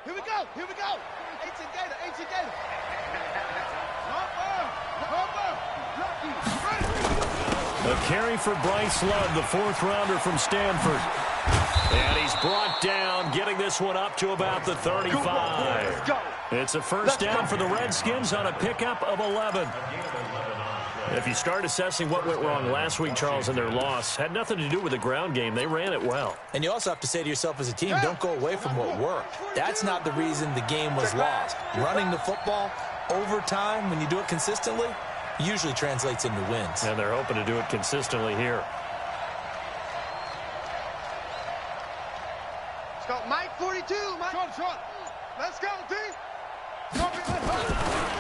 Here we go. Here we go. Ancient Gator. Ancient Gator. A carry for Bryce Love, the fourth-rounder from Stanford. And he's brought down, getting this one up to about the 35. It's a first down for the Redskins on a pickup of 11. If you start assessing what went wrong last week, Charles, in their loss, had nothing to do with the ground game. They ran it well. And you also have to say to yourself as a team, don't go away from what worked. That's not the reason the game was lost. Running the football over time, when you do it consistently, usually translates into wins. And they're hoping to do it consistently here. Let's go, Mike 42. Mike. Short. Let's go, D.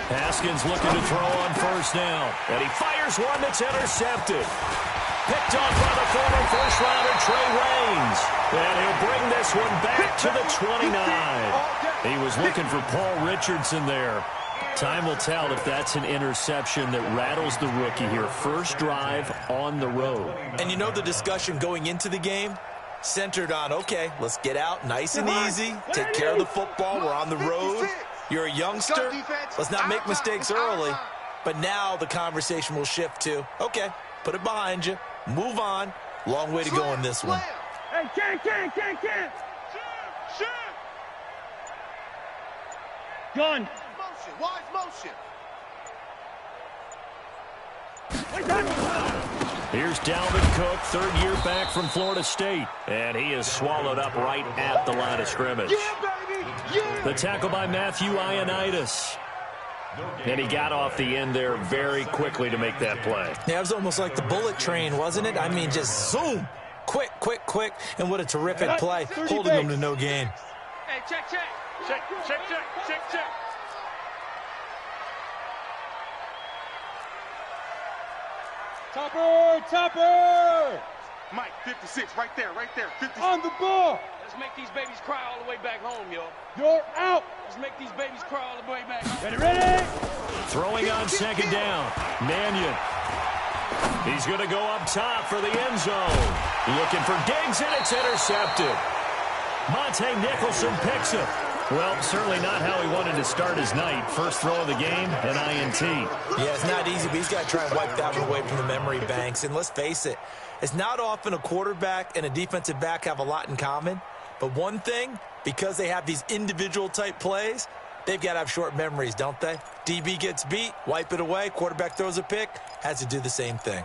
Haskins looking to throw on first down. And he fires one that's intercepted. Picked off by the former first-rounder, Trey Waynes. And he'll bring this one back to the 29. He was looking for Paul Richardson there. Time will tell if that's an interception that rattles the rookie here. First drive on the road. And you know the discussion going into the game? Centered on, okay, let's get out nice and easy. Take care of the football. We're on the road. You're a youngster. Let's not make mistakes early. But now the conversation will shift to, okay, put it behind you. Move on. Long way to go in this one. Hey, can't. Gun. Motion. Wide motion. Here's Dalvin Cook, third year back from Florida State. And he is swallowed up right at the line of scrimmage. Yeah, baby. Yeah. The tackle by Matthew Ioannidis. And he got off the end there very quickly to make that play. Yeah, it was almost like the bullet train, wasn't it? I mean, just zoom. Quick. And what a terrific play, holding them to no gain. Hey, check. Topper! Mike, 56, right there. 56. On the ball! Let's make these babies cry all the way back home, yo. You're out! Let's make these babies cry all the way back home. Ready? Throwing on second down. Mannion. He's going to go up top for the end zone. Looking for Diggs, and it's intercepted. Monte Nicholson picks it. Well, certainly not how he wanted to start his night. First throw of the game, an INT. Yeah, it's not easy, but he's got to try and wipe that one away from the memory banks. And let's face it, it's not often a quarterback and a defensive back have a lot in common. But one thing, because they have these individual type plays, they've got to have short memories, don't they? DB gets beat, wipe it away, quarterback throws a pick, has to do the same thing.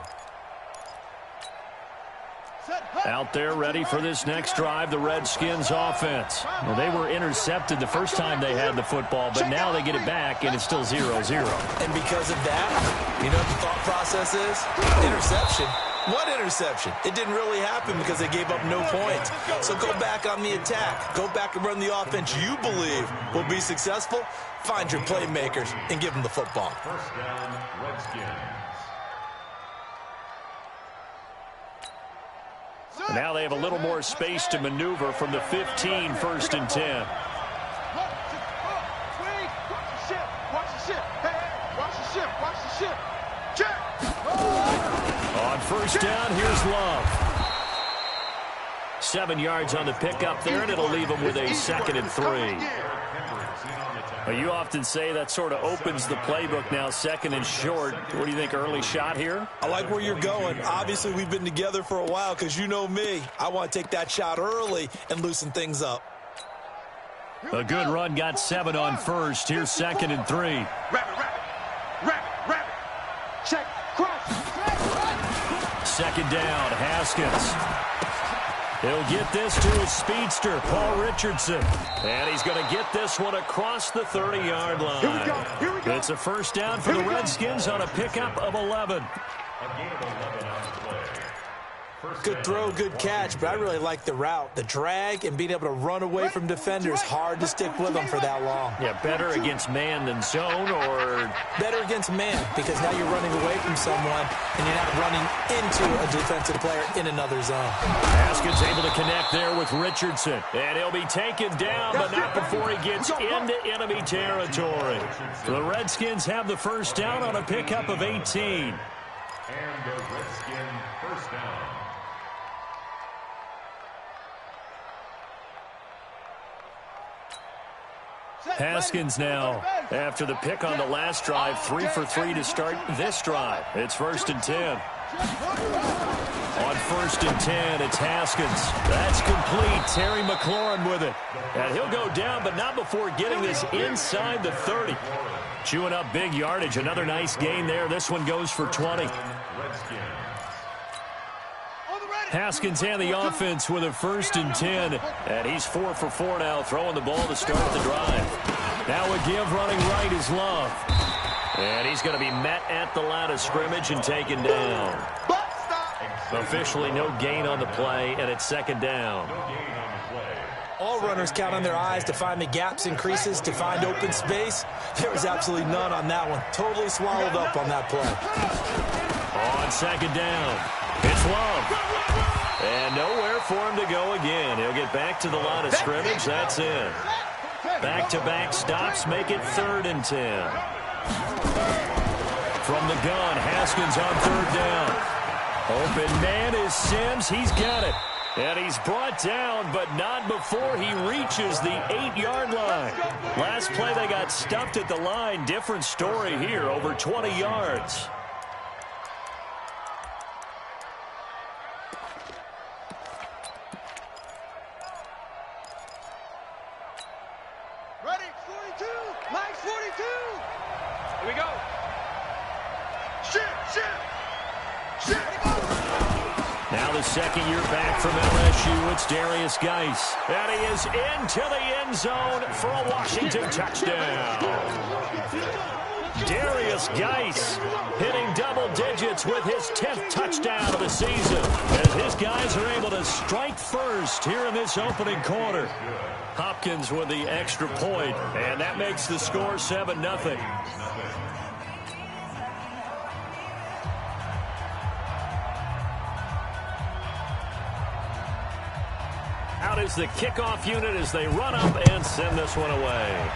Out there ready for this next drive, the Redskins offense. Well, they were intercepted the first time they had the football, but now they get it back, and it's still 0-0. And because of that, you know what the thought process is? Interception. What interception? It didn't really happen because they gave up no points. So go back on the attack. Go back and run the offense you believe will be successful. Find your playmakers and give them the football. First down, Redskins. Now they have a little more space to maneuver from the 15, first and 10. On first down, here's Love. 7 yards on the pickup there, and it'll leave him with a 2nd and 3. Well, you often say that sort of opens the playbook now, 2nd and short. What do you think, early shot here? I like where you're going. Obviously, we've been together for a while because you know me. I want to take that shot early and loosen things up. A good run, got 7 on first. Here's 2nd and 3. Rabbit. Check, cross. 2nd down, Haskins. He'll get this to his speedster, Paul Richardson. And he's going to get this one across the 30-yard line. Here we go. It's a first down for the Redskins on a pickup of 11. Good throw, good catch, but I really like the route. The drag and being able to run away from defenders, hard to stick with them for that long. Yeah, better against man than zone, or? Better against man, because now you're running away from someone and you're not running into a defensive player in another zone. Haskins able to connect there with Richardson. And he'll be taken down, but not before he gets into enemy territory. The Redskins have the first down on a pickup of 18. And the Redskin first down. Haskins now, after the pick on the last drive, 3 for 3 to start this drive. It's 1st and 10. On 1st and 10, it's Haskins. That's complete. Terry McLaurin with it. And he'll go down, but not before getting this inside the 30. Chewing up big yardage. Another nice gain there. This one goes for 20. Haskins and the offense with a 1st and 10. And he's 4 for 4 now, throwing the ball to start the drive. Now a give running right is Love. And he's going to be met at the line of scrimmage and taken down. Officially no gain on the play, and it's 2nd down. All runners count on their eyes to find the gaps and creases, to find open space. There was absolutely none on that one. Totally swallowed up on that play. On 2nd down, it's Love. And nowhere for him to go again. He'll get back to the line of scrimmage. That's in. Back-to-back stops make it 3rd and 10. From the gun, Haskins on 3rd down. Open man is Sims. He's got it. And he's brought down, but not before he reaches the 8-yard line. Last play, they got stuffed at the line. Different story here, over 20 yards. Ready, 42, Mike 42. Here we go. Shit. Now the 2nd year back from LSU, it's Darius Geis. And he is into the end zone for a Washington touchdown. Darius Geis hitting double digits with his 10th touchdown of the season, as his guys are able to strike first here in this opening quarter. Hopkins with the extra point, and that makes the score 7-0. Out is the kickoff unit as they run up and send this one away.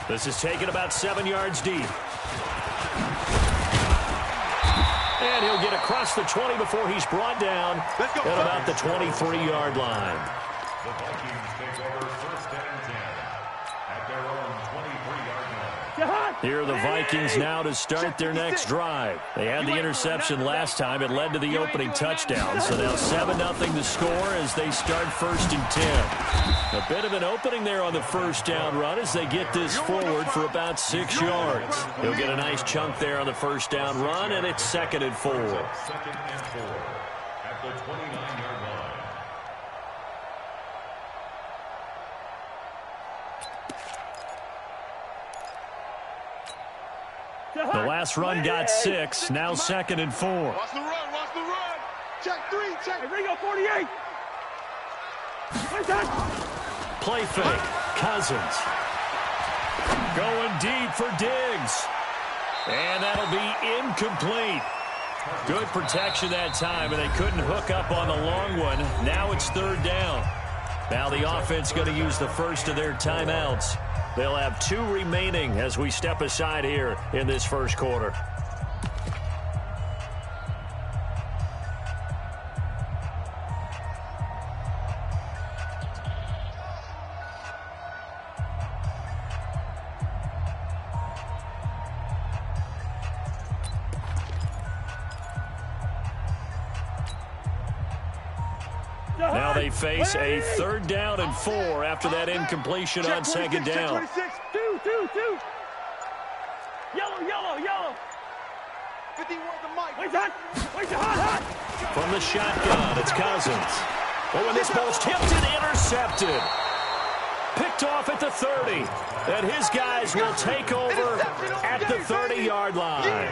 This is taken about 7 yards deep. And he'll get across the 20 before he's brought down at about the 23-yard line. The Vikings take over 1st and 10 at their own 23-yard line. Here are the Vikings now to start their next drive. They had the interception last time. It led to the opening touchdown. So now 7-0 the score as they start 1st and 10. A bit of an opening there on the 1st down run as they get this forward for about 6 yards. He'll get a nice chunk there on the 1st down run, and it's 2nd and 4. 2nd and 4 at the 29-yard line. The last run got 6. Now 2nd and 4. Watch the run. Check 3, check. Ringo 48. Play fake. Cousins. Going deep for Diggs. And that'll be incomplete. Good protection that time, and they couldn't hook up on the long one. Now it's 3rd down. Now the offense going to use the first of their timeouts. They'll have 2 remaining as we step aside here in this 1st quarter. Now they face a 3rd down and 4 after that incompletion on 2nd down. 2. Yellow. 51 the mic. Wait, hot. From the shotgun, it's Cousins. Oh, and this ball's tipped and intercepted. Picked off at the 30. And his guys will take over at the 30-yard line.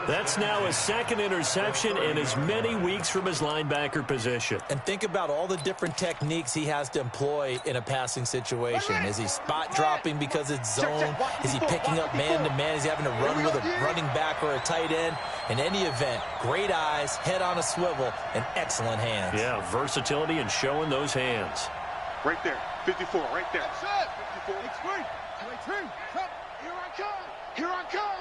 That's now his 2nd interception in as many weeks from his linebacker position. And think about all the different techniques he has to employ in a passing situation. Is he spot dropping because it's zone? Is he picking up man-to-man? Is he having to run with a running back or a tight end? In any event, great eyes, head on a swivel, and excellent hands. Yeah, versatility and showing those hands. Right there, 54, right there. 54. Here I come.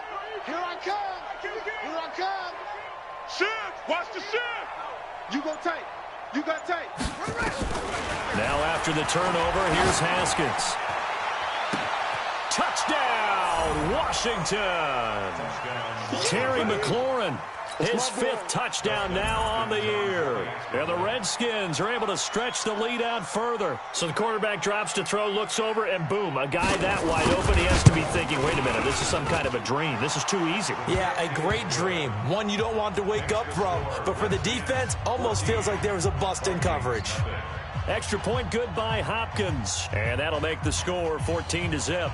Shift, watch the shift. You go tight. You got tight. Now after the turnover, here's Haskins. Touchdown, Washington. Terry McLaurin, his 5th touchdown now on the year. And the Redskins are able to stretch the lead out further. So the quarterback drops to throw, looks over, and boom, a guy that wide open, he has to be thinking, wait a minute, this is some kind of a dream. This is too easy. Yeah, a great dream. One you don't want to wake up from. But for the defense, almost feels like there was a bust in coverage. Extra point good by Hopkins. And that'll make the score 14-0.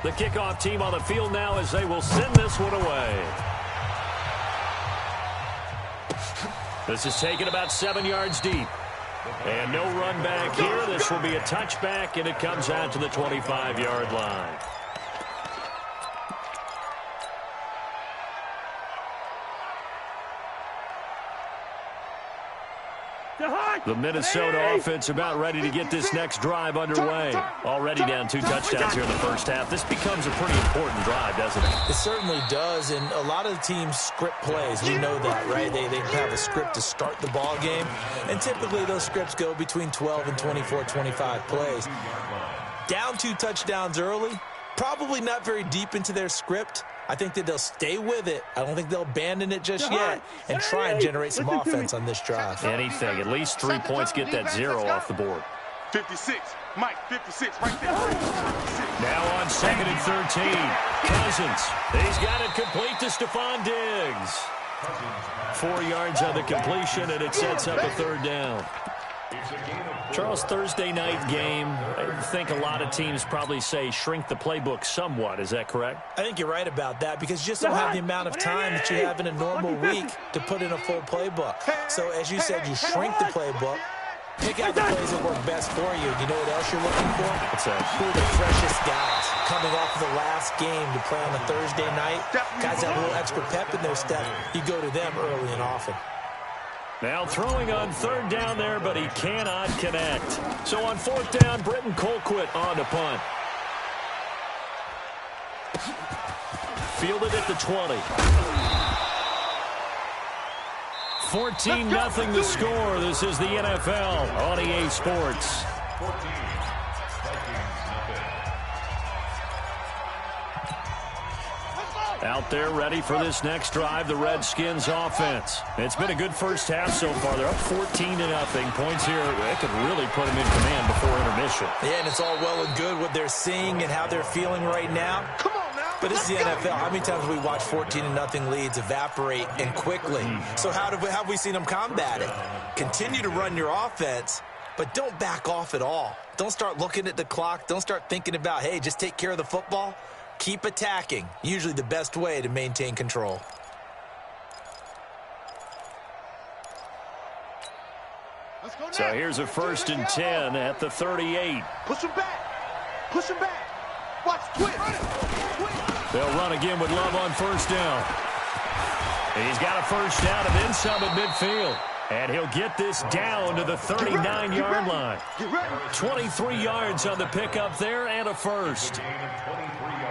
The kickoff team on the field now as they will send this one away. This is taken about 7 yards deep. And no run back here. This will be a touchback, and it comes out to the 25-yard line. The Minnesota offense about ready to get this next drive underway. Already down 2 touchdowns here in the first half. This becomes a pretty important drive, doesn't it? It certainly does, and a lot of the teams script plays. We know that, right? They have a script to start the ball game, and typically those scripts go between 12 and 24, 25 plays. Down 2 touchdowns early, probably not very deep into their script. I think that they'll stay with it. I don't think they'll abandon it just yet and try and generate some offense on this drive. Anything. At least 3 points get that 0 off the board. 56. Mike, 56 right there. Now on 2nd and 13. Cousins. He's got it complete to Stephon Diggs. 4 yards on the completion, and it sets up a 3rd down. Charles, Thursday night game, I think a lot of teams probably say shrink the playbook somewhat. Is that correct? I think you're right about that because you just don't have the amount of time that you have in a normal week to put in a full playbook. So, as you said, you shrink the playbook, pick out the plays that work best for you. You know what else you're looking for? What's that? Who are the freshest guys coming off of the last game to play on a Thursday night? Guys that have a little extra pep in their step. You go to them early and often. Now throwing on 3rd down there, but he cannot connect. So on 4th down, Britton Colquitt on to punt. Fielded at the 20. 14-0 the score. This is the NFL on EA Sports. Out there ready for this next drive, the Redskins offense. It's been a good first half so far. They're up 14-0. Points here, that could really put them in command before intermission. Yeah, and it's all well and good what they're seeing and how they're feeling right now. Come on now. But this is the NFL. How many times have we watched 14-0 leads evaporate and quickly? So how have we seen them combat it? Continue to run your offense, but don't back off at all. Don't start looking at the clock. Don't start thinking about, hey, just take care of the football. Keep attacking. Usually the best way to maintain control. So here's a 1st and 10 at the 38. Push him back. Push him back. Watch, twist. They'll run again with Love on 1st down. He's got a 1st down and then some at midfield. And he'll get this down to the 39-yard line. 23 yards on the pickup there and a 1st.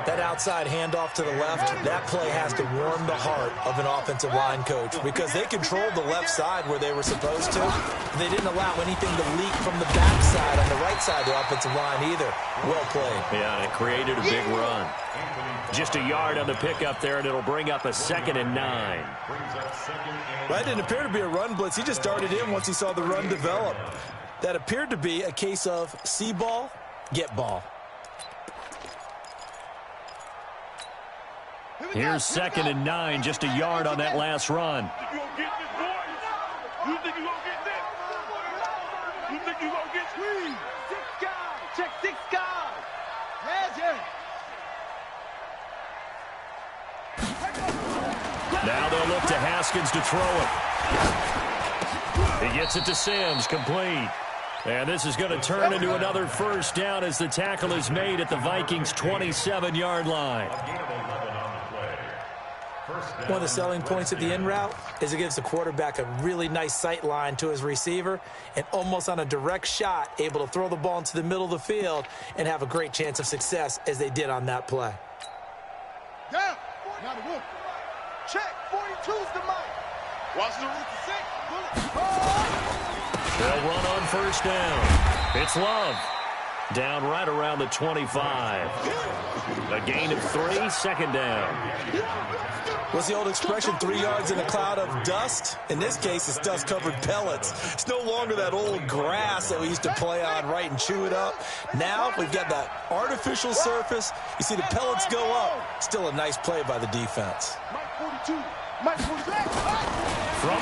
That outside handoff to the left, that play has to warm the heart of an offensive line coach because they controlled the left side where they were supposed to. They didn't allow anything to leak from the backside on the right side of the offensive line either. Well played. Yeah, and it created a big run. Just a yard on the pickup there, and it'll bring up a 2nd and 9. That didn't appear to be a run blitz. He just darted in once he saw the run develop. That appeared to be a case of see ball, get ball. Here's 2nd and 9, just a yard on that last run. You gonna get this, boys? You think you gonna get this? You think you gonna get squeezed? 6 guys. Check 6 guys. Yeah. Now they'll look to Haskins to throw it. He gets it to Sims, complete. And this is going to turn into another 1st down as the tackle is made at the Vikings' 27-yard line. One of the selling points of the in route is it gives the quarterback a really nice sight line to his receiver and almost on a direct shot able to throw the ball into the middle of the field and have a great chance of success as they did on that play. Down. Check. 42's the mic. Watch the roof. They'll run on first down. It's Love. Down right around the 25. A gain of 3, second down. What's the old expression, 3 yards in a cloud of dust? In this case, it's dust-covered pellets. It's no longer that old grass that we used to play on, right, and chew it up. Now we've got that artificial surface. You see the pellets go up. Still a nice play by the defense. From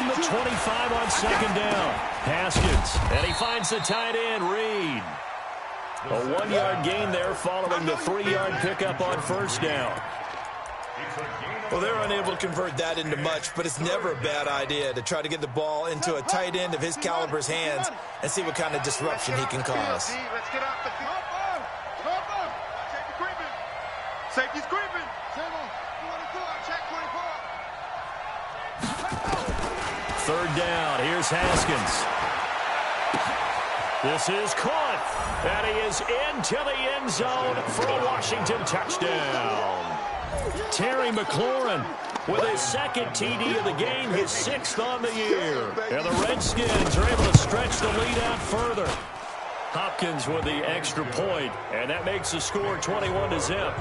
the 25 on second down, Haskins, and he finds the tight end, Reed. A 1-yard gain there following the 3-yard pickup on first down. Well, they're unable to convert that into much, but it's never a bad idea to try to get the ball into a tight end of his caliber's hands and see what kind of disruption he can cause. Let's get off the field. Safety's creeping. Third down, here's Haskins. This is caught, and he is into the end zone for a Washington touchdown. Terry McLaurin with his second TD of the game, his 6th on the year. And the Redskins are able to stretch the lead out further. Hopkins with the extra point, and that makes the score 21-0.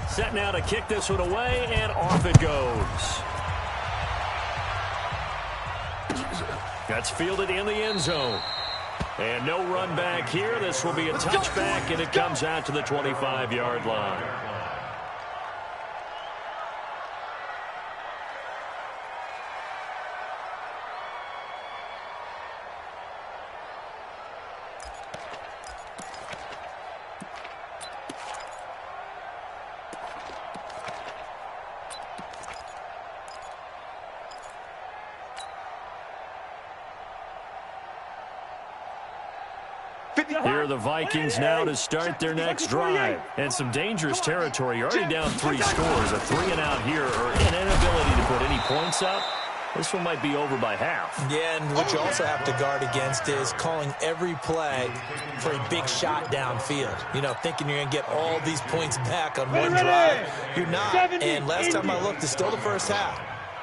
Set now to kick this one away, and off it goes. That's fielded in the end zone. And no run back here. This will be a touchback, and it comes out to the 25-yard line. Here are the Vikings now to start their next drive. And some dangerous territory. You're already down 3 scores. A 3-and-out here, or an inability to put any points up. This one might be over by half. Yeah, and what you also have to guard against is calling every play for a big shot downfield. You know, thinking you're going to get all these points back on one drive. You're not. And last time I looked, it's still the first half.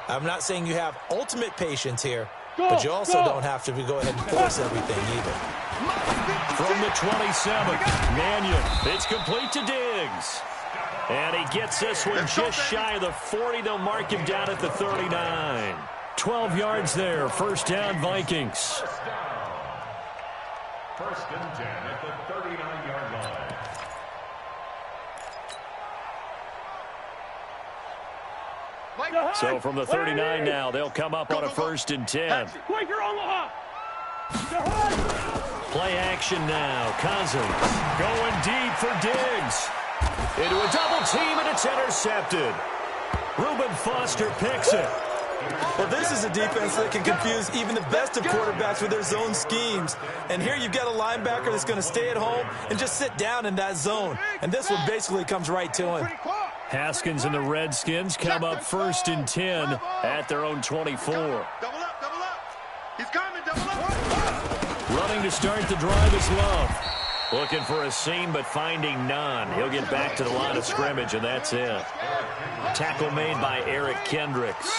I'm not saying you have ultimate patience here, but you also don't have to go ahead and force everything either. From the 27, Mannion. It's complete to Diggs. And he gets this one just shy of the 40. They'll mark him down at the 39. 12 yards there. First down, Vikings. First and 10 at the 39-yard line. So from the 39 now, they'll come up on a first and 10. Quaker Omaha. Play action now. Cousins going deep for Diggs. Into a double team, and it's intercepted. Reuben Foster picks it. Well, this is a defense that can confuse even the best of quarterbacks with their zone schemes. And here you've got a linebacker that's going to stay at home and just sit down in that zone. And this one basically comes right to him. Haskins and the Redskins come up first and 10 at their own 24. Double up, double up. He's coming, double up. Running to start the drive is Love. Looking for a seam, but finding none. He'll get back to the line of scrimmage, and that's it. Tackle made by Eric Kendricks.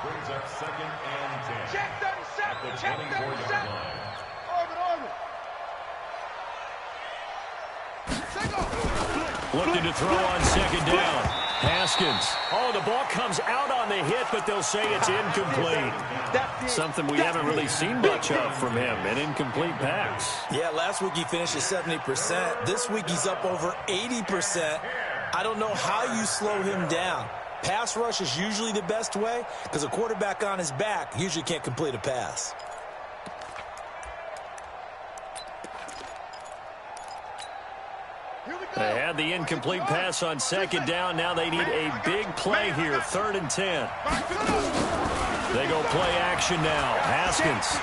Brings up second and 10. Check 37, check 37. Looking to throw on second down. Haskins. Oh, the ball comes out on the hit, but they'll say it's incomplete. Something we haven't really seen much of from him, an incomplete pass. Yeah, last week he finished at 70%. This week he's up over 80%. I don't know how you slow him down. Pass rush is usually the best way because a quarterback on his back usually can't complete a pass. They had the incomplete pass on second down. Now they need a big play here, third and 10. They go play action now. Haskins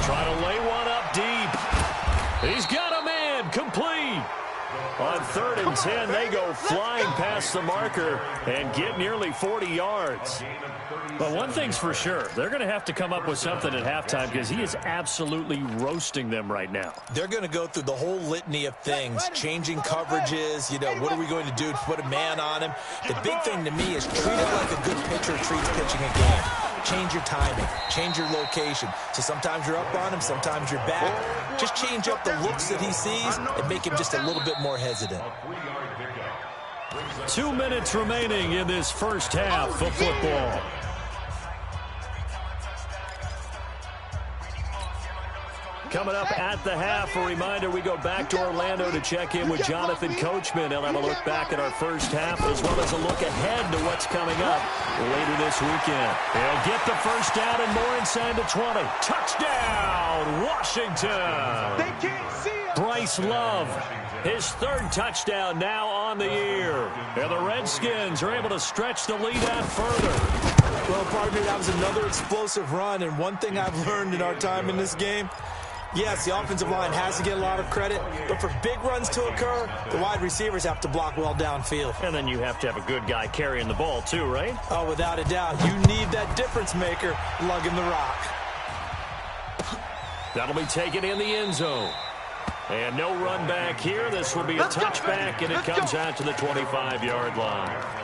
Trying to lay one up deep. He's got a man. Complete. On 3rd and 10, they go flying past the marker and get nearly 40 yards. But one thing's for sure, they're going to have to come up with something at halftime because he is absolutely roasting them right now. They're going to go through the whole litany of things, changing coverages, what are we going to do to put a man on him? The big thing to me is treat it like a good pitcher treats pitching a game. Change your timing, change your location. So sometimes you're up on him, sometimes you're back. Just change up the looks that he sees and make him just a little bit more hesitant. 2 minutes remaining in this first half of football. Coming up at the half, a reminder, we go back to Orlando to check in with Jonathan Coachman. He'll have a look back at our first half as well as a look ahead to what's coming up later this weekend. He'll get the first down and more inside the 20. Touchdown, Washington! They can't see him. Bryce Love, his 3rd touchdown now on the year. And the Redskins are able to stretch the lead out further. Well, partner, that was another explosive run, and one thing I've learned in our time in this game, yes, the offensive line has to get a lot of credit, but for big runs to occur, the wide receivers have to block well downfield. And then you have to have a good guy carrying the ball too, right? Oh, without a doubt. You need that difference maker lugging the rock. That'll be taken in the end zone. And no run back here. This will be a touchback, and it comes out to the 25-yard line.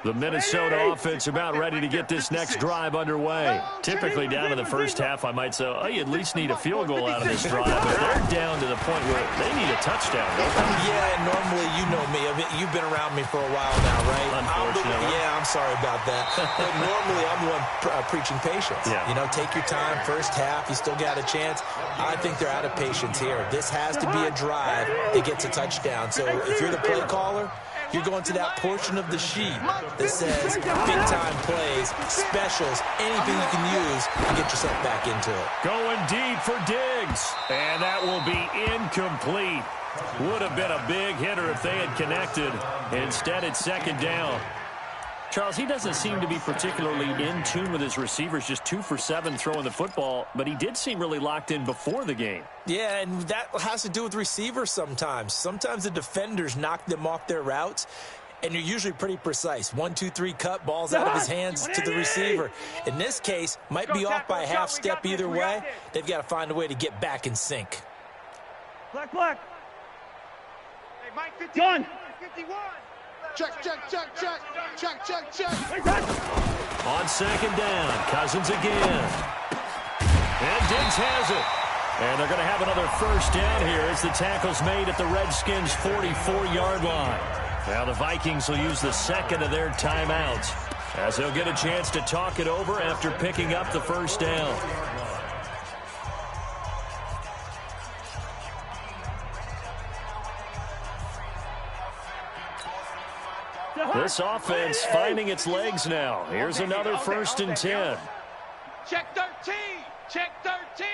The Minnesota offense about ready to get this next drive underway. Typically down to the first half, I might say, oh, you at least need a field goal out of this drive. But they're down to the point where they need a touchdown, don't they? Yeah, and normally, you know me. You've been around me for a while now, right? Unfortunately. I'm sorry about that. But normally, I'm the one preaching patience. Yeah. Take your time. First half, you still got a chance. I think they're out of patience here. This has to be a drive that gets a touchdown. So if you're the play caller, you're going to that portion of the sheet that says big-time plays, specials, anything you can use to get yourself back into it. Going deep for Diggs, and that will be incomplete. Would have been a big hitter if they had connected. Instead, it's 2nd down. Charles, he doesn't seem to be particularly in tune with his receivers, just 2 for 7 throwing the football, but he did seem really locked in before the game. Yeah, and that has to do with receivers sometimes. Sometimes the defenders knock them off their routes, and you're usually pretty precise. 1, 2, 3 cut, balls out of his hands to the receiver. In this case, might be off by a half step either way. They've got to find a way to get back in sync. Black. Hey, Mike 51. 51. Check. On 2nd down, Cousins again. And Diggs has it. And they're going to have another first down here as the tackle's made at the Redskins' 44-yard line. Now the Vikings will use the 2nd of their timeouts as they'll get a chance to talk it over after picking up the first down. This offense finding its legs now. Here's another 1st and 10. Check 13. Check 13.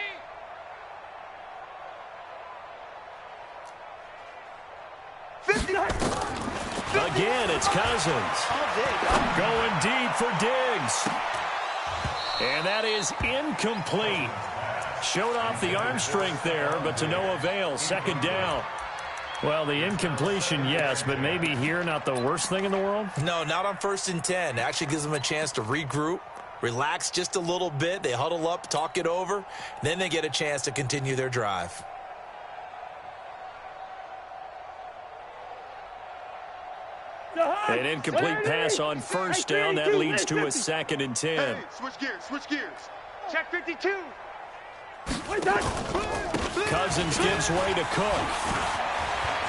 Again, it's Cousins. Going deep for Diggs. And that is incomplete. Showed off the arm strength there, but to no avail. 2nd down. Well, the incompletion, yes, but maybe here not the worst thing in the world? No, not on 1st and 10. It actually gives them a chance to regroup, relax just a little bit. They huddle up, talk it over, then they get a chance to continue their drive. An incomplete pass on 1st down. That leads to a 2nd and 10. Hey, switch gears. Check 52. Cousins gives way to Cook.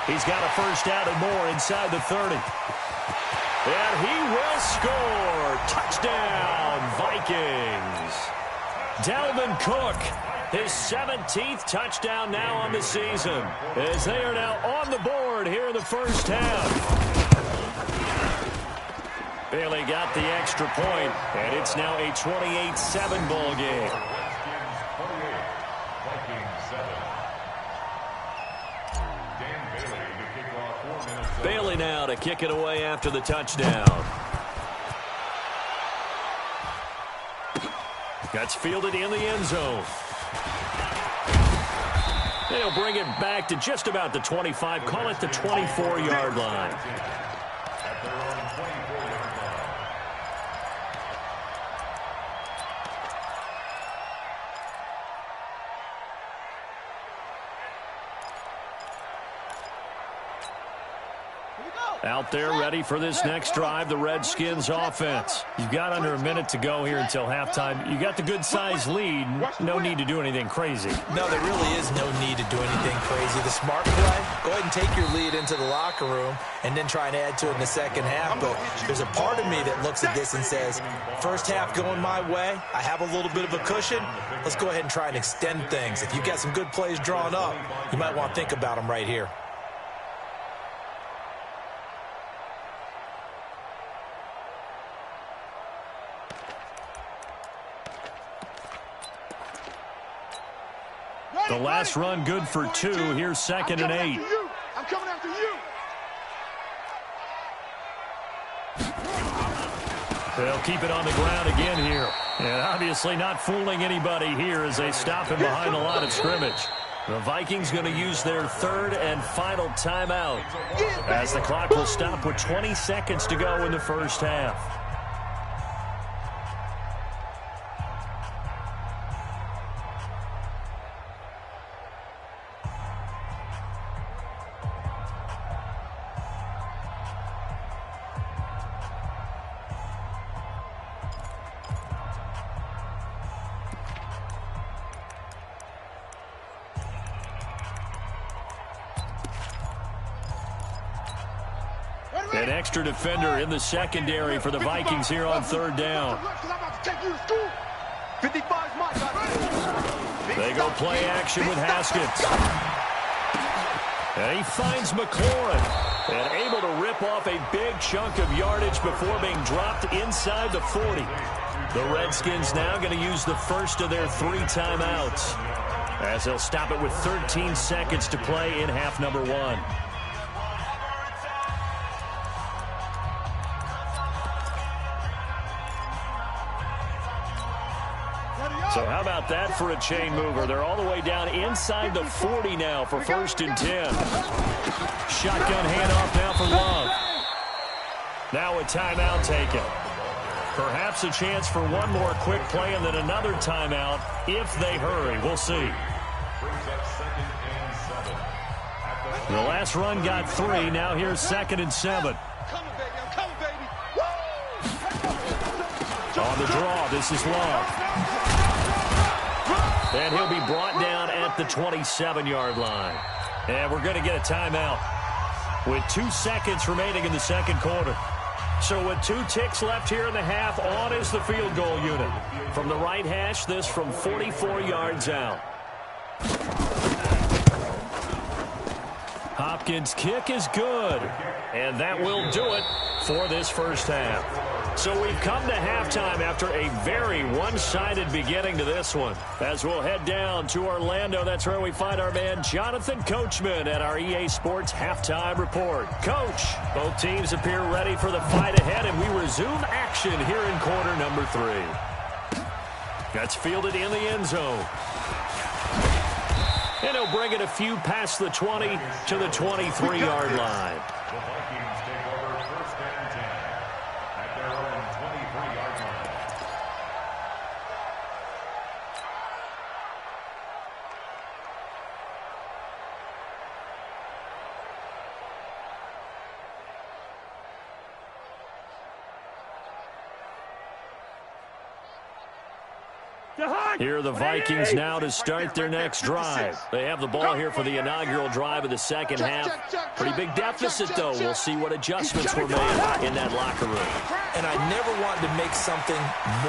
He's got a first down and more inside the 30. And he will score. Touchdown, Vikings. Dalvin Cook His 17th touchdown now on the season, as they are now on the board here in the first half. Bailey got the extra point, and it's now a 28-7 ball game. Bailey now to kick it away after the touchdown. That's fielded in the end zone. They'll bring it back to just about the 25, call it the 24-yard line. Out there ready for this next drive, the Redskins offense. You've got under a minute to go here until halftime. You got the good-sized lead. No need to do anything crazy. No, there really is no need to do anything crazy. The smart play, go ahead and take your lead into the locker room and then try and add to it in the second half. But there's a part of me that looks at this and says, first half going my way, I have a little bit of a cushion. Let's go ahead and try and extend things. If you've got some good plays drawn up, you might want to think about them right here. The last run good for 2. Here's 2nd and 8. I'm coming after you. They'll keep it on the ground again here. And obviously not fooling anybody here as they stop him behind the line of scrimmage. The Vikings going to use their 3rd and final timeout as the clock will stop with 20 seconds to go in the first half. An extra defender in the secondary for the Vikings here on 3rd down. They go play action with Haskins. And he finds McLaurin. And able to rip off a big chunk of yardage before being dropped inside the 40. The Redskins now going to use the first of their 3 timeouts, as they'll stop it with 13 seconds to play in half number 1. So how about that for a chain mover? They're all the way down inside the 40 now for 1st and 10. Shotgun handoff now for Love. Now a timeout taken. Perhaps a chance for one more quick play and then another timeout if they hurry. We'll see. The last run got 3. Now here's 2nd and 7. On the draw, this is Love. And he'll be brought down at the 27-yard line. And we're going to get a timeout with 2 seconds remaining in the second quarter. So with 2 ticks left here in the half, on is the field goal unit. From the right hash, this from 44 yards out. Hopkins' kick is good. And that will do it for this first half. So we've come to halftime after a very one-sided beginning to this one. As we'll head down to Orlando, that's where we find our man Jonathan Coachman at our EA Sports Halftime Report. Coach, both teams appear ready for the fight ahead, and we resume action here in quarter number 3. That's fielded in the end zone. And he'll bring it a few past the 20 to the 23-yard line. Here are the Vikings now to start their next drive. They have the ball here for the inaugural drive of the second half. Pretty big deficit, though. We'll see what adjustments were made in that locker room. And I never wanted to make something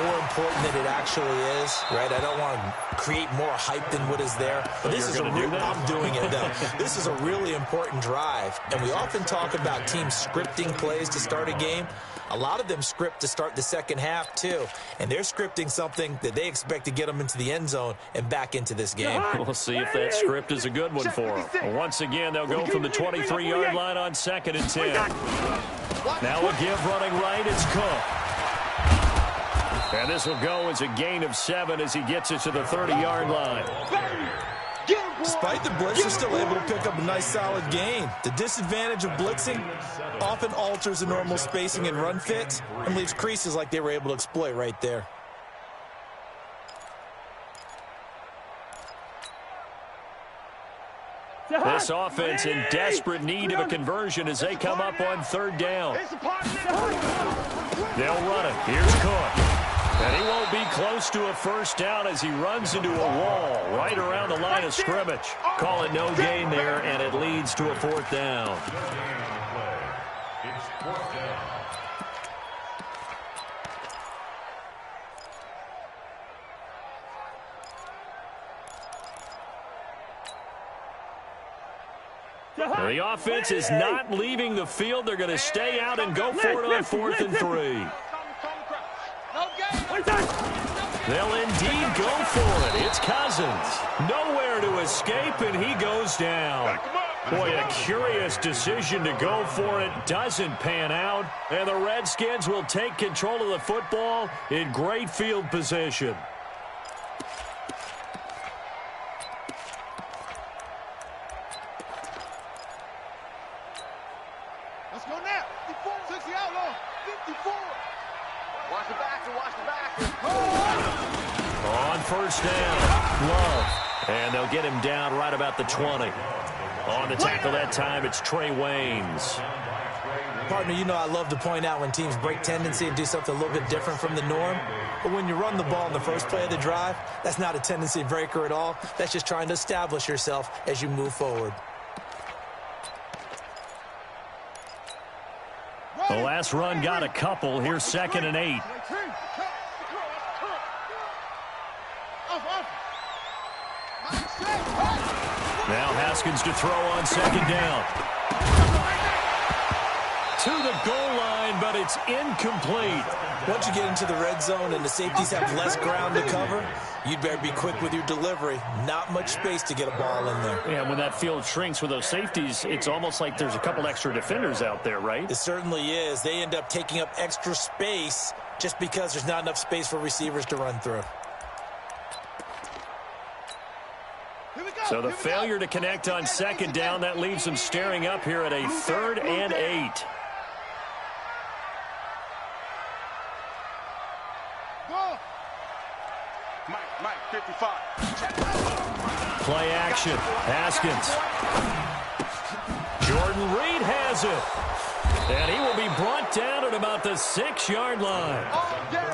more important than it actually is, right? I don't want to create more hype than what is there. But this is I'm doing it, though. This is a really important drive. And we often talk about teams scripting plays to start a game. A lot of them script to start the second half, too. And they're scripting something that they expect to get them into the end zone and back into this game. We'll see if that script is a good one for them. Once again, they'll go from the 23-yard line on 2nd and 10. Now a give running right. It's Cook. And this will go as a gain of 7 as he gets it to the 30-yard line. Despite the blitz, they're still able to pick up a nice solid gain. The disadvantage of blitzing often alters the normal spacing and run fits and leaves creases like they were able to exploit right there. This offense in desperate need of a conversion as they come up on 3rd down. They'll run it. Here's Cook. And he won't be close to a 1st down as he runs into a wall right around the line of scrimmage. Call it no gain there, and it leads to a 4th down. It's 4th down. The offense is not leaving the field. They're going to stay out and go for it on 4th and 3. They'll indeed go for it. It's Cousins. Nowhere to escape, and he goes down. Boy, a curious decision to go for it. Doesn't pan out. And the Redskins will take control of the football in great field position. Let's go now. 54. 60 outlaw. 54. Watch the back. Watch the back. On 1st down, Love. And they'll get him down right about the 20. On the tackle that time, it's Trey Waynes. Partner, you know I love to point out when teams break tendency and do something a little bit different from the norm. But when you run the ball in the first play of the drive, that's not a tendency breaker at all. That's just trying to establish yourself as you move forward. The last run got a couple. Here's 2nd and 8. Now Haskins to throw on 2nd down. To the goal line, but it's incomplete. Once you get into the red zone and the safeties have less ground to cover, you'd better be quick with your delivery. Not much space to get a ball in there. Yeah, when that field shrinks with those safeties, it's almost like there's a couple extra defenders out there, right? It certainly is. They end up taking up extra space just because there's not enough space for receivers to run through. So the failure to connect on 2nd down, that leaves them staring up here at a 3rd and 8. Mike, 55. Play action. Haskins. Jordan Reed has it. And he will be brought down at about the 6-yard line.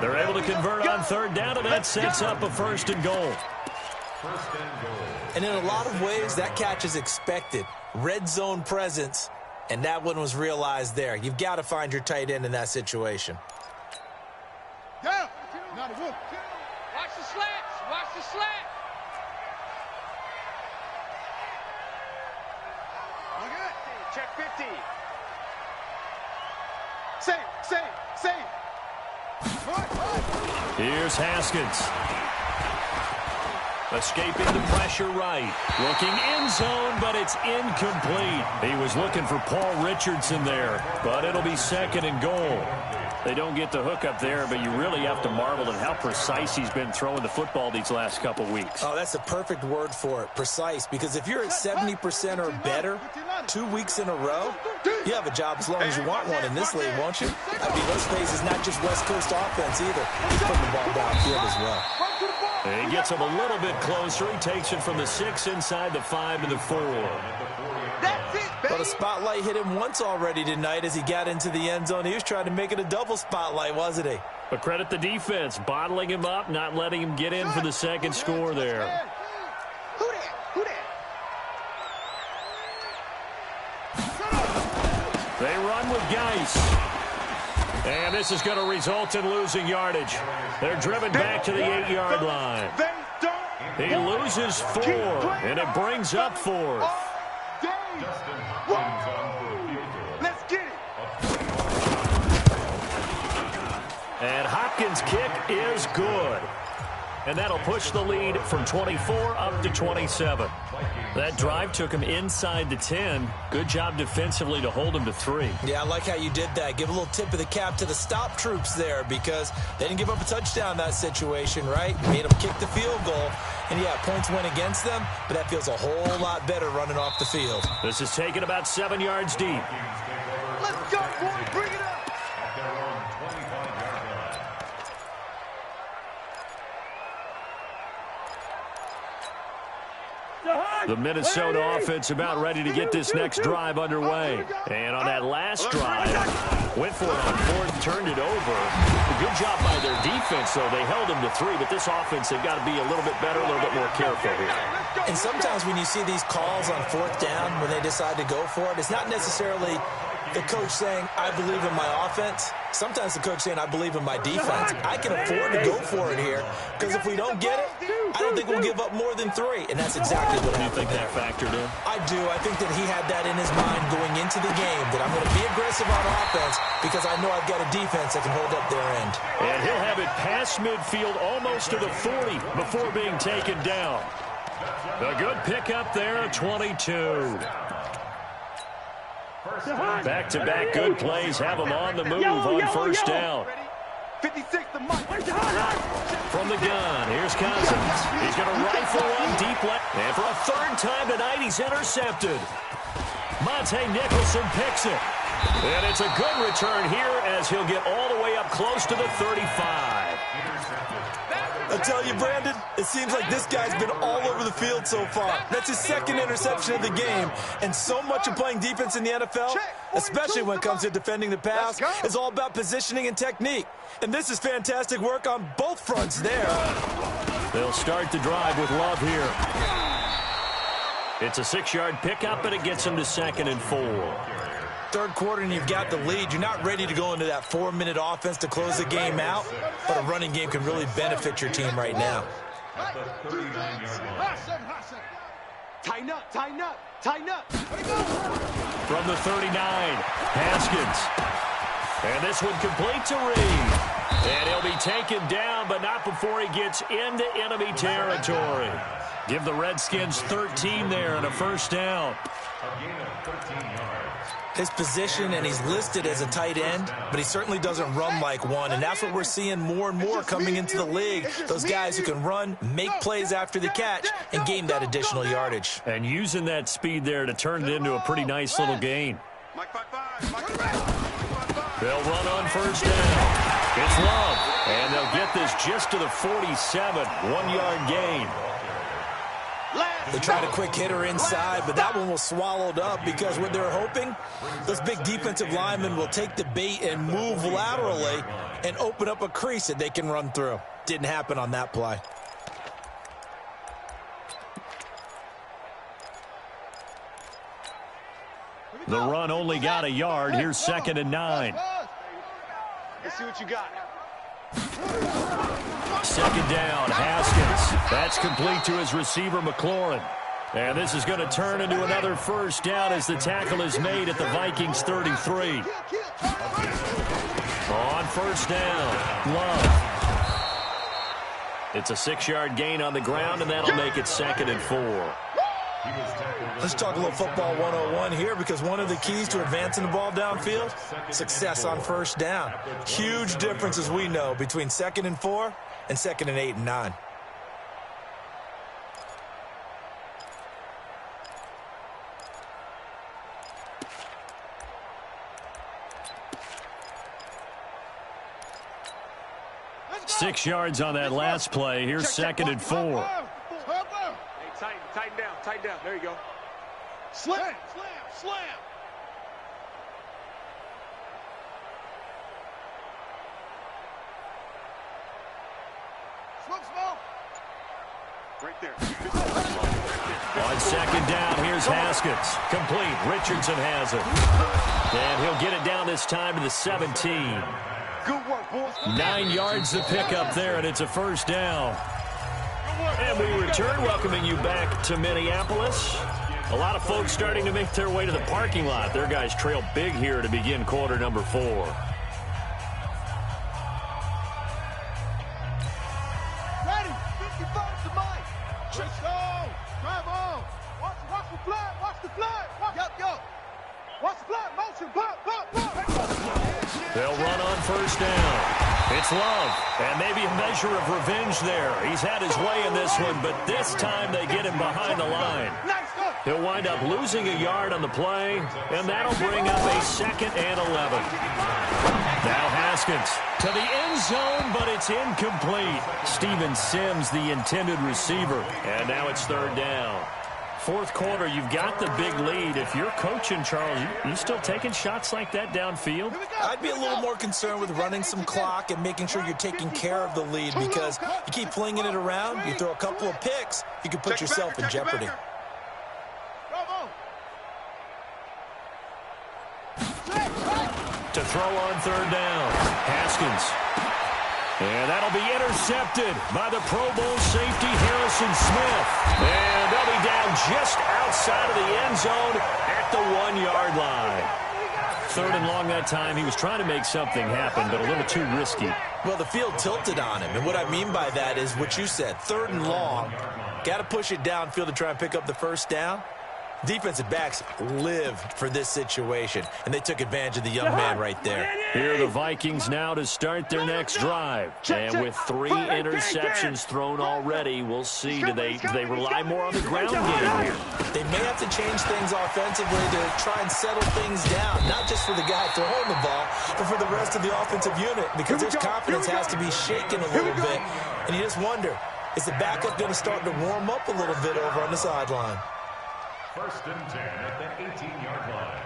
They're able to convert on 3rd down, and that sets up a 1st and goal. And in a lot of ways, that catch is expected. Red zone presence, and that one was realized there. You've got to find your tight end in that situation. Down. Watch the slants. Watch the slant. Okay. Check 50. Save. Here's Haskins. Escaping the pressure right. Looking end zone, but it's incomplete. He was looking for Paul Richardson there, but it'll be 2nd and goal. They don't get the hook up there, but you really have to marvel at how precise he's been throwing the football these last couple weeks. Oh, that's a perfect word for it, precise, because if you're at 70% or better 2 weeks in a row, you have a job as long as you want one in this league, won't you? I mean, let's face it, it's not just West Coast offense either. He's putting the ball downfield as well. He gets him a little bit closer. He takes it from the 6 inside the 5 to the 4. But a spotlight hit him once already tonight as he got into the end zone. He was trying to make it a double spotlight, wasn't he? But credit the defense, bottling him up, not letting him get in for the second score there. They run with Geis. And this is going to result in losing yardage. They're driven back to the 8-yard line. He loses 4, and it brings up 4th. Let's get it. And Hopkins' kick is good. And that'll push the lead from 24 up to 27. That drive took him inside the 10. Good job defensively to hold him to 3. Yeah, I like how you did that. Give a little tip of the cap to the stop troops there because they didn't give up a touchdown in that situation, right? Made them kick the field goal. And, yeah, points went against them, but that feels a whole lot better running off the field. This is taken about 7 yards deep. Let's go, boy. Bring it up. The Minnesota offense about ready to get this next drive underway. And on that last drive, went for it on 4th, turned it over. A good job by their defense, though. They held them to 3, but this offense, they've got to be a little bit better, a little bit more careful here. And sometimes when you see these calls on 4th down, when they decide to go for it, it's not necessarily the coach saying, I believe in my offense. Sometimes the coach saying, I believe in my defense. I can afford to go for it here because if we don't get it, I don't think we'll give up more than 3. And that's exactly what happened. Do you think that factored in? I do. I think that he had that in his mind going into the game, that I'm going to be aggressive on offense because I know I've got a defense that can hold up their end. And he'll have it past midfield almost to the 40 before being taken down. A good pickup there, 22. Back-to-back good plays have him on the move on 1st down. 56 the mark. From the gun, here's Cousins. He's going to rifle one deep left. And for a 3rd time tonight, he's intercepted. Monte Nicholson picks it. And it's a good return here as he'll get all the way up close to the 35. I tell you, Brandon, it seems like this guy's been all over the field so far. That's his 2nd interception of the game. And so much of playing defense in the NFL, especially when it comes to defending the pass, is all about positioning and technique. And this is fantastic work on both fronts there. They'll start the drive with Love here. It's a 6-yard pickup, and it gets him to 2nd and 4. 3rd quarter and you've got the lead. You're not ready to go into that 4-minute offense to close the game out, but a running game can really benefit your team right now. Tighten up, tighten up, tighten up. From the 39, Haskins. And this one complete to Reed. And he'll be taken down, but not before he gets into enemy territory. Give the Redskins 13 there and a 1st down. His position, and he's listed as a tight end, but he certainly doesn't run like one, and that's what we're seeing more and more coming into the league. Those guys who can run, make plays after the catch, and gain that additional yardage. And using that speed there to turn it into a pretty nice little gain. They'll run on 1st down. It's Love, and they'll get this just to the 47, 1-yard gain. They tried a quick hitter inside, but that one was swallowed up because what they're hoping, those big defensive linemen will take the bait and move laterally and open up a crease that they can run through. Didn't happen on that play. The run only got a yard. Here's 2nd and 9. Let's see what you got. 2nd down, Haskins. That's complete to his receiver, McLaurin. And this is going to turn into another 1st down as the tackle is made at the Vikings 33. On 1st down, Love. It's a 6-yard gain on the ground, and that'll make it 2nd and 4. Let's talk a little football 101 here because one of the keys to advancing the ball downfield, success on 1st down. Huge difference, as we know, between 2nd and 4 and 2nd and 8 and 9. Six yards on that last play. Here's 2nd and 4. Hey, tighten down, tighten down. There you go. Slam, slam, slam. Right there. On second down, here's Haskins. Complete. Richardson has it. And he'll get it down this time to the 17. Good work, boys. 9 yards to pick up there, and it's a first down. And we return, welcoming you back to Minneapolis. A lot of folks starting to make their way to the parking lot. Their guys trail big here to begin quarter number 4. Ready, 55 to Mike. Let's go. Drive on. Watch the flag. Watch the flag. Yep. Watch the flag. Motion. Pop. They'll run on first down. It's Love, and maybe a measure of revenge there. He's had his way in this one, but this time they get him behind the line. He'll wind up losing a yard on the play, and that'll bring up a 2nd and 11. Now Haskins to the end zone, but it's incomplete. Steven Sims, the intended receiver, and now it's 3rd down. 4th quarter, you've got the big lead. If you're coaching, Charles, you still taking shots like that downfield? I'd be a little more concerned with running some clock and making sure you're taking care of the lead, because you keep flinging it around, you throw a couple of picks, you can put yourself in jeopardy. To throw on 3rd down, Haskins. And that'll be intercepted by the Pro Bowl safety, Harrison Smith. And they'll be down just outside of the end zone at the 1-yard line. 3rd and long that time. He was trying to make something happen, but a little too risky. Well, the field tilted on him, and what I mean by that is what you said, 3rd and long. Got to push it downfield to try and pick up the first down. Defensive backs live for this situation, and they took advantage of the young man right there. Here are the Vikings now to start their next drive. And with 3 interceptions thrown already, we'll see, do they rely more on the ground game here? They may have to change things offensively to try and settle things down, not just for the guy throwing the ball, but for the rest of the offensive unit, because his confidence has to be shaken a little bit. And you just wonder, is the backup going to start to warm up a little bit over on the sideline? 1st and 10 at the 18-yard line.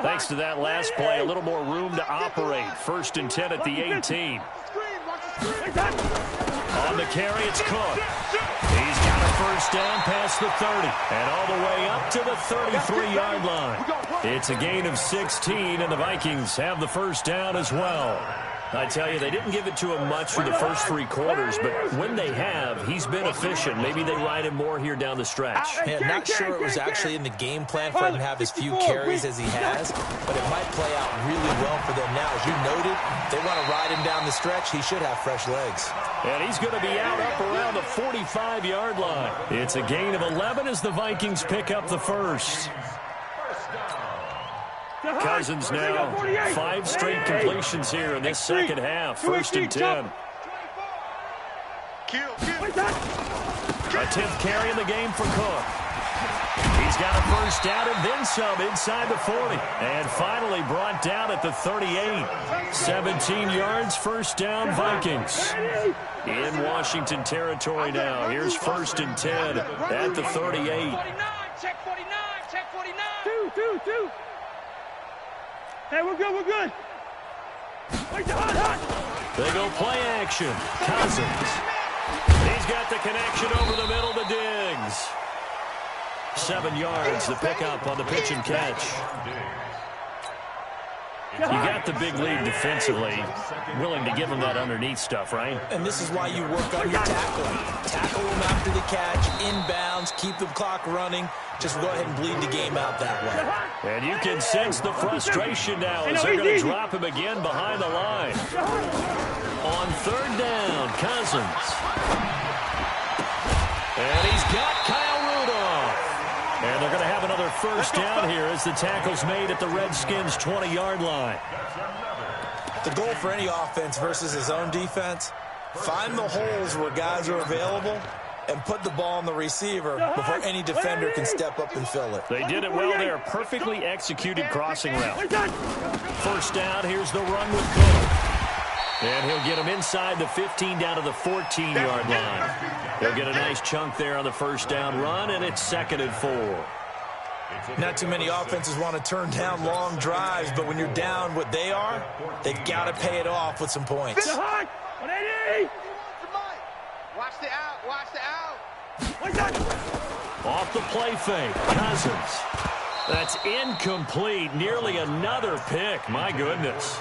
Thanks to that last play, a little more room to operate. 1st and 10 at the 18. On the carry, it's Cook. He's got a first down past the 30 and all the way up to the 33-yard line. It's a gain of 16, and the Vikings have the first down as well. I tell you, they didn't give it to him much for the first 3 quarters, but when they have, he's been efficient. Maybe they ride him more here down the stretch. Yeah, not sure it was actually in the game plan for him to have as few carries as he has, but it might play out really well for them now. As you noted, they want to ride him down the stretch. He should have fresh legs. And he's going to be out up around the 45-yard line. It's a gain of 11 as the Vikings pick up the first. Cousins now, 5 straight completions here in this second half. 1st and 10. A 10th carry in the game for Cook. He's got a first down and then some inside the 40. And finally brought down at the 38. 17 yards, first down, Vikings. In Washington territory now. Here's 1st and 10 at the 38. Check 49. Two. Hey, we're good. They go play action. Cousins. He's got the connection over the middle to Diggs. 7 yards, the pickup on the pitch and catch. You got the big lead defensively. Willing to give him that underneath stuff, right? And this is why you work on your tackling. Tackle him after the catch, inbounds, keep the clock running. Just go ahead and bleed the game out that way. And you can sense the frustration now as they're going to drop him again behind the line. On 3rd down, Cousins. And he's got Kyle Rudolph. And they're going to have another first down here as the tackle's made at the Redskins' 20-yard line. The goal for any offense versus his own defense, find the holes where guys are available and put the ball on the receiver before any defender can step up and fill it. They did it well there. Perfectly executed crossing route. First down, here's the run with Cook. And he'll get him inside the 15 down to the 14-yard line. He'll get a nice chunk there on the first down run, and it's 2nd and 4. Not too many offenses want to turn down long drives, but when you're down what they are, they've got to pay it off with some points. Watch Watch the out. Watch the out. Off the play fake. Cousins. That's incomplete. Nearly another pick. My goodness.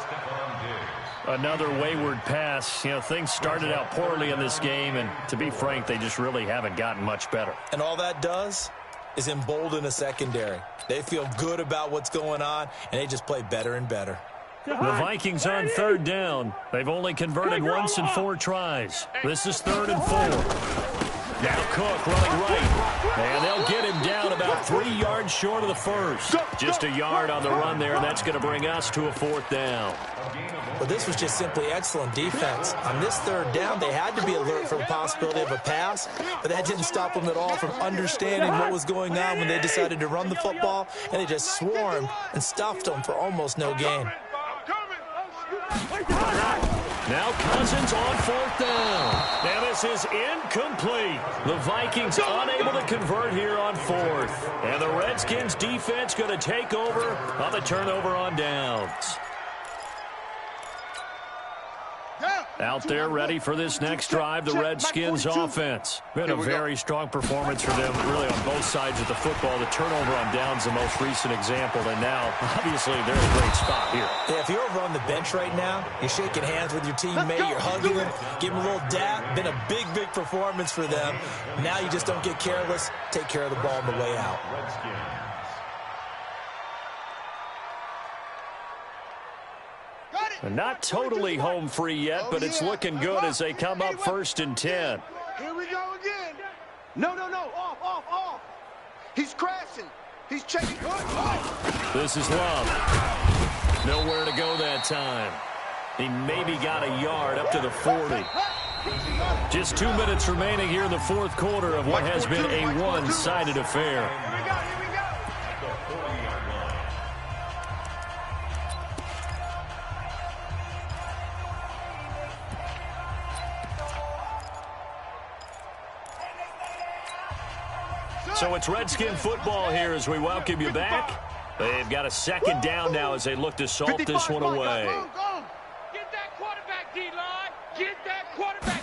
Another wayward pass. You know, things started out poorly in this game, and to be frank, they just really haven't gotten much better. And all that does is embolden a secondary. They feel good about what's going on, and they just play better and better. The Vikings on third down. They've only converted once in 4 tries. This is 3rd and 4. Now Cook running right. And they'll get him down about 3 yards short of the first. Just a yard on the run there, and that's going to bring us to a 4th down. Well, this was just simply excellent defense. On this 3rd down, they had to be alert for the possibility of a pass, but that didn't stop them at all from understanding what was going on when they decided to run the football, and they just swarmed and stuffed them for almost no gain. Now Cousins on 4th down. Now this is incomplete. The Vikings unable to convert here on 4th. And the Redskins defense going to take over on the turnover on downs. Out there ready for this next drive, the Redskins offense. Been a very strong performance for them, really on both sides of the football. The turnover on downs, the most recent example, and now, obviously, they're in a great spot here. Yeah, if you're over on the bench right now, you're shaking hands with your teammate, you're hugging him, give him a little dap. Been a big, big performance for them. Now you just don't get careless. Take care of the ball on the way out. Not totally home free yet, but it's looking good as they come up 1st and 10. Here we go again. No. Off. He's crashing. He's checking. This is Love. Nowhere to go that time. He maybe got a yard up to the 40. Just 2 minutes remaining here in the 4th quarter of what has been a one-sided affair. So it's Redskin football here as we welcome you back. They've got a 2nd down now as they look to salt this one away. Get that quarterback, D-line. Get that quarterback.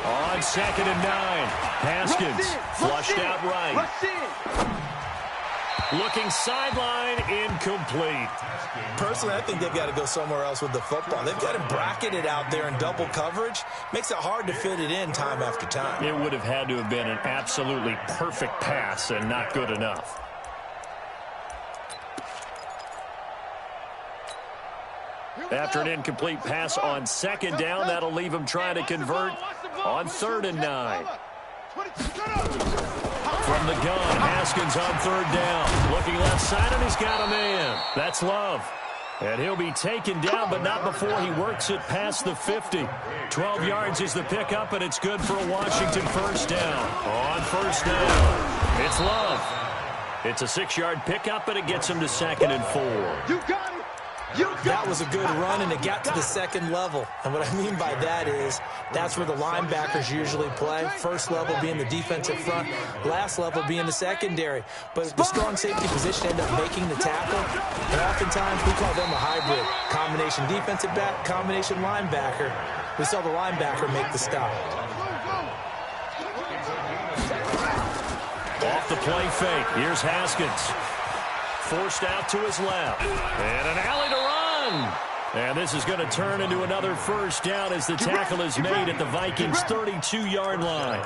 On 2nd and 9. Haskins flushed out right. Looking sideline, incomplete. Personally, I think they've got to go somewhere else with the football. They've got him bracketed out there in double coverage. Makes it hard to fit it in time after time. It would have had to have been an absolutely perfect pass and not good enough. After an incomplete pass on 2nd down, that'll leave him trying to convert on 3rd and 9. From the gun, Haskins on 3rd down. Looking left side, and he's got a man. That's Love. And he'll be taken down, but not before he works it past the 50. 12 yards is the pickup, and it's good for a Washington 1st down. On 1st down, it's Love. It's a 6-yard pickup, and it gets him to 2nd and 4. You got it. That was a good run, and it got to the 2nd level. And what I mean by that is that's where the linebackers usually play. 1st level being the defensive front, last level being the secondary. But the strong safety position ended up making the tackle. And oftentimes we call them a hybrid. Combination defensive back, combination linebacker. We saw the linebacker make the stop. Off the play fake. Here's Haskins. Forced out to his left. And an alley to run. And this is going to turn into another 1st down as the tackle is made at the Vikings' 32-yard line.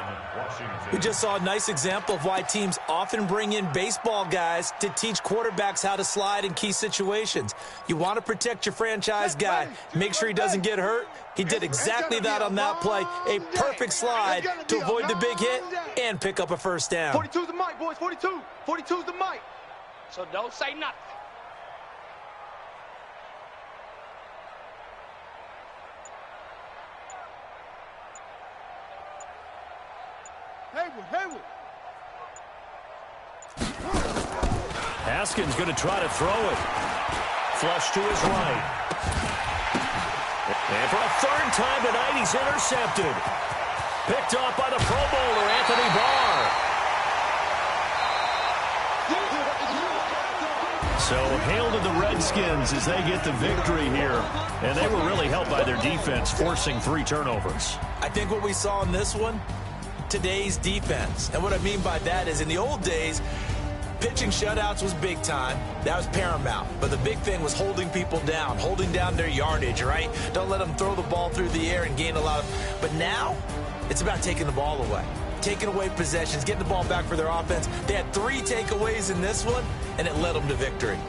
We just saw a nice example of why teams often bring in baseball guys to teach quarterbacks how to slide in key situations. You want to protect your franchise guy. Make sure he doesn't get hurt. He did exactly that on that play. A perfect slide to avoid the big hit and pick up a 1st down. 42's the mic, boys. 42. 42's the mic. So don't say nothing. Haywood. Haskins going to try to throw it. Flush to his right. And for a 3rd time tonight, he's intercepted. Picked off by the Pro Bowler, Anthony Barr. So hail to the Redskins as they get the victory here. And they were really helped by their defense, forcing 3 turnovers. I think what we saw in this one, today's defense. And what I mean by that is in the old days, pitching shutouts was big time. That was paramount. But the big thing was holding people down, holding down their yardage, right? Don't let them throw the ball through the air and gain a lot of... But now, it's about taking the ball away. Taking away possessions, getting the ball back for their offense. They had 3 takeaways in this one, and it led them to victory.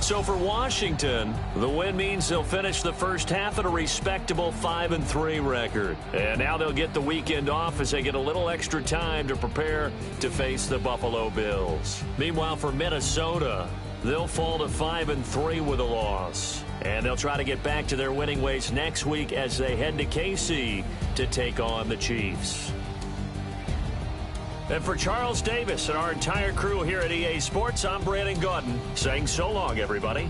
So for Washington, the win means they'll finish the first half at a respectable 5-3 record. And now they'll get the weekend off as they get a little extra time to prepare to face the Buffalo Bills. Meanwhile, for Minnesota, they'll fall to 5-3 with a loss. And they'll try to get back to their winning ways next week as they head to KC to take on the Chiefs. And for Charles Davis and our entire crew here at EA Sports, I'm Brandon Gaudin saying so long, everybody.